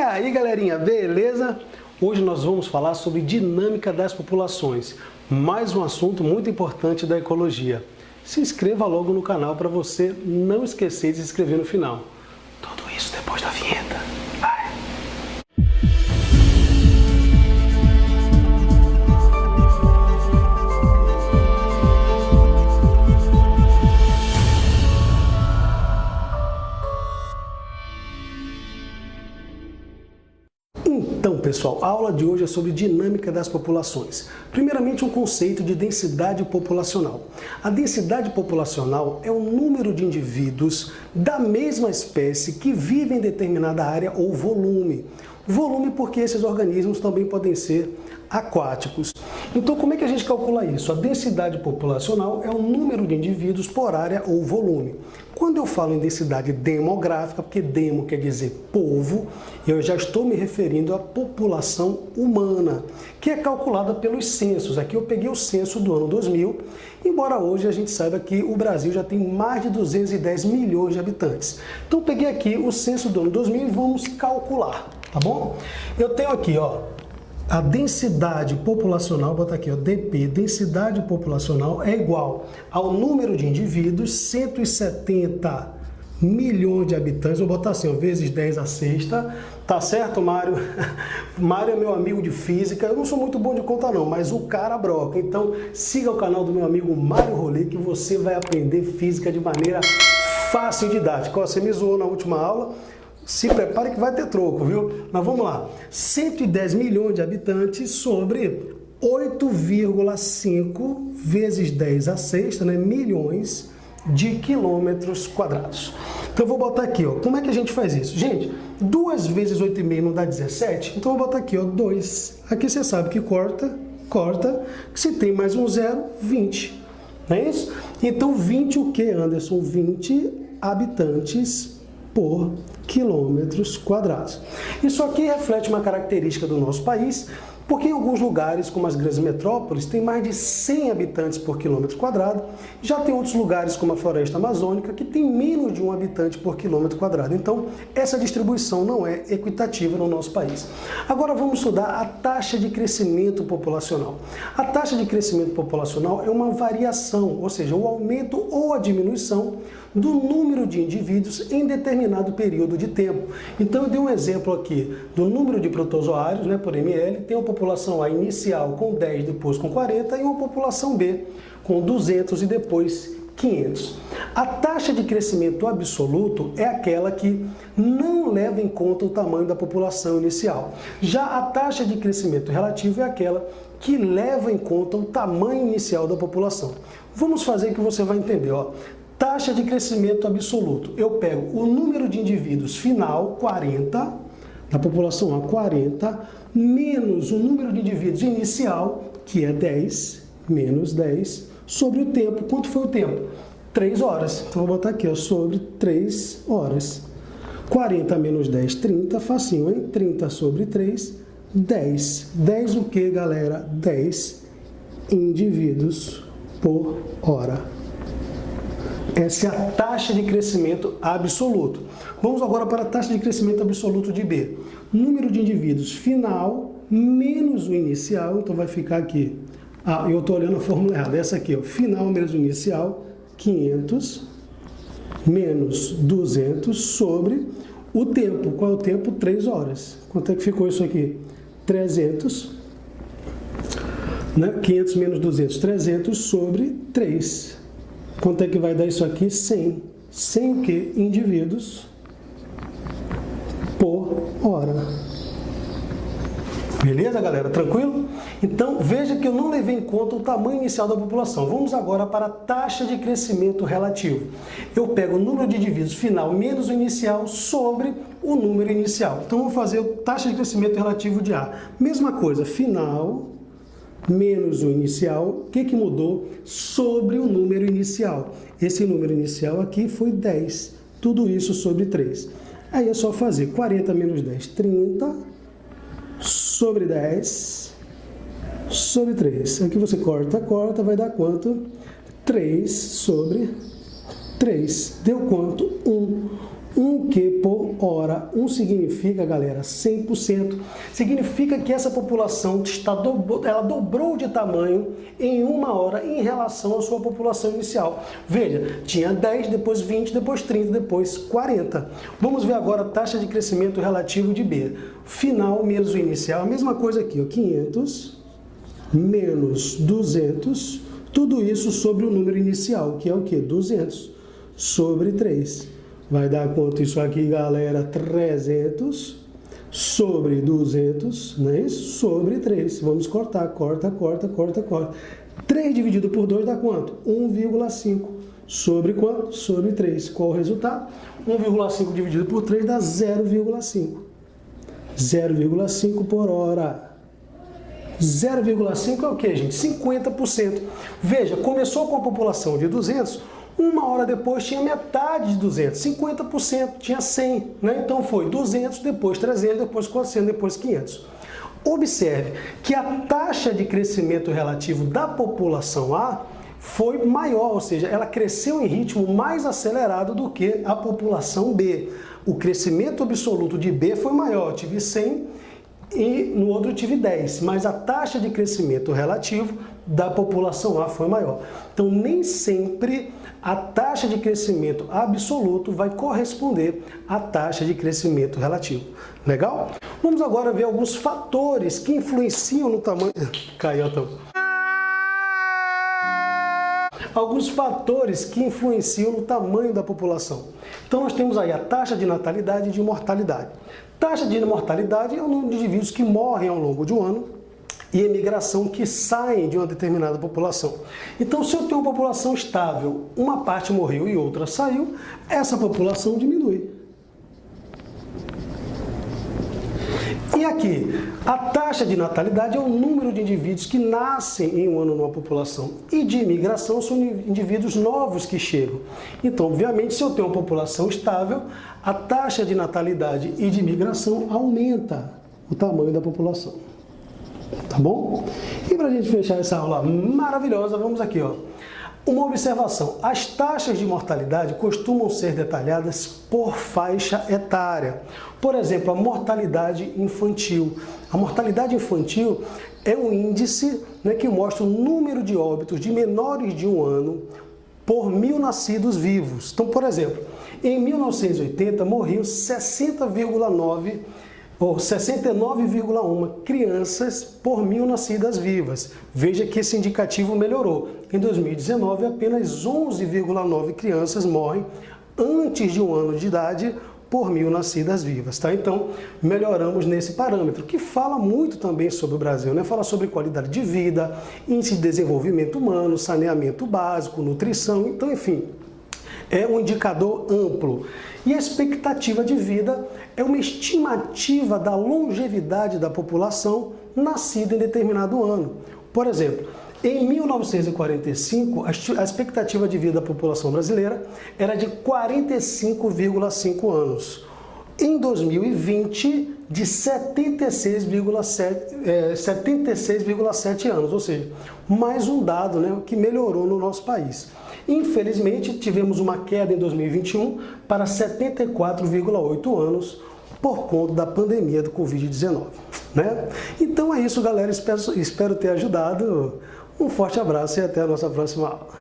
aí, galerinha, beleza? Hoje nós vamos falar sobre dinâmica das populações, mais um assunto muito importante da ecologia. Se inscreva logo no canal para você não esquecer de se inscrever no final. Tudo isso depois da vinheta. Vai! Então, pessoal, a aula de hoje é sobre dinâmica das populações. Primeiramente, um conceito de densidade populacional. A densidade populacional é o número de indivíduos da mesma espécie que vivem em determinada área ou volume. Volume porque esses organismos também podem ser aquáticos. Então, como é que a gente calcula isso? A densidade populacional é o número de indivíduos por área ou volume. Quando eu falo em densidade demográfica, porque demo quer dizer povo, eu já estou me referindo à população humana, que é calculada pelos censos. Aqui eu peguei o censo do ano 2000, embora hoje a gente saiba que o Brasil já tem mais de 210 milhões de habitantes. Então, eu peguei aqui o censo do ano 2000 e vamos calcular, tá bom? Eu tenho aqui, ó, a densidade populacional, bota aqui, ó, DP, densidade populacional é igual ao número de indivíduos, 170 milhões de habitantes, vou botar assim, ó, vezes 10 à sexta, tá certo, Mário? Mário é meu amigo de física, eu não sou muito bom de conta não, mas o cara broca, então siga o canal do meu amigo Mário Rolê, que você vai aprender física de maneira fácil e didática. Ó, você me zoou na última aula, se prepare que vai ter troco, viu? Mas vamos lá. 110 milhões de habitantes sobre 8,5 vezes 10 à sexta, né? Milhões de quilômetros quadrados. Então eu vou botar aqui, ó. Como é que a gente faz isso? Gente, 2 vezes 8,5 não dá 17? Então eu vou botar aqui, ó, 2. Aqui você sabe que corta. Se tem mais um zero, 20. Não é isso? Então 20 o que, Anderson? 20 habitantes por quilômetros quadrados. Isso aqui reflete uma característica do nosso país, porque em alguns lugares, como as grandes metrópoles, tem mais de 100 habitantes por quilômetro quadrado. Já tem outros lugares, como a floresta amazônica, que tem menos de 1 habitante por quilômetro quadrado. Então, essa distribuição não é equitativa no nosso país. Agora vamos estudar a taxa de crescimento populacional. A taxa de crescimento populacional é uma variação, ou seja, o aumento ou a diminuição do número de indivíduos em determinado período de tempo. Então, eu dei um exemplo aqui do número de protozoários, né, por ml, tem uma população A inicial com 10, depois com 40, e uma população B com 200 e depois 500. A taxa de crescimento absoluto é aquela que não leva em conta o tamanho da população inicial. Já a taxa de crescimento relativo é aquela que leva em conta o tamanho inicial da população. Vamos fazer que você vai entender, ó. Taxa de crescimento absoluto. Eu pego o número de indivíduos final, 40, da população A, 40, menos o número de indivíduos inicial, que é 10, menos 10, sobre o tempo. Quanto foi o tempo? 3 horas. Então, vou botar aqui, ó, sobre 3 horas. 40 menos 10, 30, facinho, hein? 30 sobre 3, 10. 10 o que, galera? 10 indivíduos por hora. Essa é a taxa de crescimento absoluto. Vamos agora para a taxa de crescimento absoluto de B. Número de indivíduos final menos o inicial, então vai ficar aqui. Ah, eu estou olhando a fórmula errada. Essa aqui, ó, final menos o inicial, 500 menos 200 sobre o tempo. Qual é o tempo? 3 horas. Quanto é que ficou isso aqui? 300, né? 500 menos 200, 300 sobre 3. Quanto é que vai dar isso aqui? 100. 100 o quê? Indivíduos por hora. Beleza, galera? Tranquilo? Então, veja que eu não levei em conta o tamanho inicial da população. Vamos agora para a taxa de crescimento relativo. Eu pego o número de indivíduos final menos o inicial sobre o número inicial. Então, vou fazer a taxa de crescimento relativo de A. Mesma coisa, final menos o inicial, o que mudou? Sobre o número inicial. Esse número inicial aqui foi 10. Tudo isso sobre 3. Aí é só fazer 40 menos 10, 30, sobre 10, sobre 3. Aqui você corta, vai dar quanto? 3 sobre 3. Deu quanto? 1. 1Q por hora. 1 significa, galera, 100%. Significa que essa população ela dobrou de tamanho em 1 hora em relação à sua população inicial. Veja, tinha 10, depois 20, depois 30, depois 40. Vamos ver agora a taxa de crescimento relativo de B. Final menos o inicial, a mesma coisa aqui, ó, 500 menos 200, tudo isso sobre o número inicial, que é o quê? 200 sobre 3. Vai dar quanto isso aqui, galera? 300 sobre 200, não é isso? Sobre 3. Vamos cortar, corta. 3 dividido por 2 dá quanto? 1,5. Sobre quanto? Sobre 3. Qual o resultado? 1,5 dividido por 3 dá 0,5. 0,5 por hora. 0,5 é o que, gente? 50%. Veja, começou com a população de 200, 1 hora depois tinha metade de 200, 50%, tinha 100, né? Então foi 200, depois 300, depois 400, depois 500. Observe que a taxa de crescimento relativo da população A foi maior, ou seja, ela cresceu em ritmo mais acelerado do que a população B. O crescimento absoluto de B foi maior, eu tive 100 e no outro eu tive 10, mas a taxa de crescimento relativo da população A foi maior. Então, nem sempre a taxa de crescimento absoluto vai corresponder à taxa de crescimento relativo. Legal? Vamos agora ver alguns fatores que influenciam no tamanho... Caiu, então. Alguns fatores que influenciam no tamanho da população. Então, nós temos aí a taxa de natalidade e de mortalidade. Taxa de mortalidade é o número de indivíduos que morrem ao longo de um ano e emigração que saem de uma determinada população. Então, se eu tenho uma população estável, uma parte morreu e outra saiu, essa população diminui. E aqui, a taxa de natalidade é o número de indivíduos que nascem em um ano numa população. E de imigração são indivíduos novos que chegam. Então, obviamente, se eu tenho uma população estável, a taxa de natalidade e de imigração aumenta o tamanho da população. Tá bom? E para a gente fechar essa aula maravilhosa, vamos aqui, ó. Uma observação: as taxas de mortalidade costumam ser detalhadas por faixa etária. Por exemplo, a mortalidade infantil. A mortalidade infantil é um índice, né, que mostra o número de óbitos de menores de 1 ano por 1.000 nascidos vivos. Então, por exemplo, em 1980 morriam 60,9 ou 69,1 crianças por 1.000 nascidas vivas. Veja que esse indicativo melhorou. Em 2019, apenas 11,9 crianças morrem antes de 1 ano de idade por 1.000 nascidas vivas. Tá? Então, melhoramos nesse parâmetro, que fala muito também sobre o Brasil, né? Fala sobre qualidade de vida, índice de desenvolvimento humano, saneamento básico, nutrição, então, enfim, é um indicador amplo. E a expectativa de vida é uma estimativa da longevidade da população nascida em determinado ano. Por exemplo, em 1945, a expectativa de vida da população brasileira era de 45,5 anos. Em 2020, de 76,7 anos, ou seja, mais um dado, né, que melhorou no nosso país. Infelizmente, tivemos uma queda em 2021 para 74,8 anos por conta da pandemia do Covid-19. Né? Então é isso, galera. Espero ter ajudado. Um forte abraço e até a nossa próxima aula.